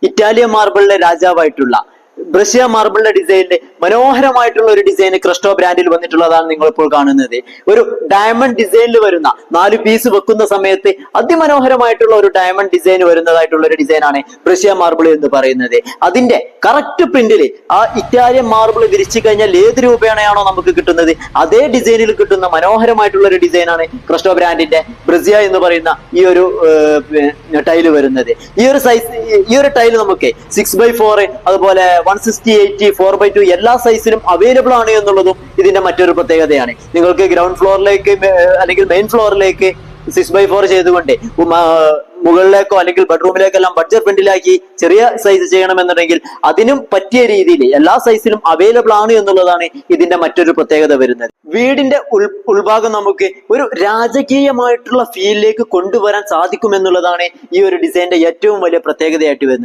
Italian മാർബിളിലെ രാജാവായിട്ടുള്ള ബ്രഷ്യ മാർബിളിന്റെ ഡിസൈനിൽ മനോഹരമായിട്ടുള്ള ഒരു ഡിസൈൻ ക്രിസ്റ്റോ ബ്രാൻഡിൽ വന്നിട്ടുള്ളതാണ് നിങ്ങൾ ഇപ്പോൾ കാണുന്നത്. ഒരു ഡയമണ്ട് ഡിസൈനിൽ വരുന്ന 4 പീസ് വെക്കുന്ന സമയത്ത് അതിമനോഹരമായിട്ടുള്ള ഒരു ഡയമണ്ട് ഡിസൈൻ വരുന്നതായിട്ടുള്ള ഒരു ഡിസൈനാണ് ബ്രഷ്യ മാർബിൾ എന്ന് പറയുന്നത്. അതിന്റെ കറക്റ്റ് പ്രിന്റിൽ ആ ഇറ്റാലിയൻ മാർബിൾ വിരിച്ചു കഴിഞ്ഞാൽ ഏത് രൂപയാണോ നമുക്ക് കിട്ടുന്നത് അതേ ഡിസൈനിൽ കിട്ടുന്ന മനോഹരമായിട്ടുള്ള ഒരു ഡിസൈനാണ് ക്രിസ്റ്റോ ബ്രാൻഡിന്റെ ബ്രഷ്യ എന്ന് പറയുന്ന ഈ ഒരു ടൈല് വരുന്നത്. ഈ ഒരു ടൈല് നമുക്ക് 6x4 അതുപോലെ 160, 4x2 എല്ലാ സൈസിലും അവൈലബിൾ ആണ് എന്നുള്ളതും ഇതിന്റെ മറ്റൊരു പ്രത്യേകതയാണ്. നിങ്ങൾക്ക് ഗ്രൗണ്ട് ഫ്ലോറിലേക്ക് അല്ലെങ്കിൽ മെയിൻ ഫ്ലോറിലേക്ക് 6x4 ചെയ്തുകൊണ്ട് മുകളിലേക്കോ അല്ലെങ്കിൽ ബെഡ്റൂമിലേക്കെല്ലാം ബഡ്ജറ്റ് ഫ്രണ്ടിലാക്കി ചെറിയ സൈസ് ചെയ്യണമെന്നുണ്ടെങ്കിൽ അതിനും പറ്റിയ രീതിയിൽ എല്ലാ സൈസിലും അവൈലബിൾ ആണ് എന്നുള്ളതാണ് ഇതിന്റെ മറ്റൊരു പ്രത്യേകത വരുന്നത്. വീടിന്റെ ഉൾഭാഗം നമുക്ക് ഒരു രാജകീയമായിട്ടുള്ള ഫീലിലേക്ക് കൊണ്ടുവരാൻ സാധിക്കും എന്നുള്ളതാണ് ഈ ഒരു ഡിസൈനിന്റെ ഏറ്റവും വലിയ പ്രത്യേകതയായിട്ട് വരുന്നത്.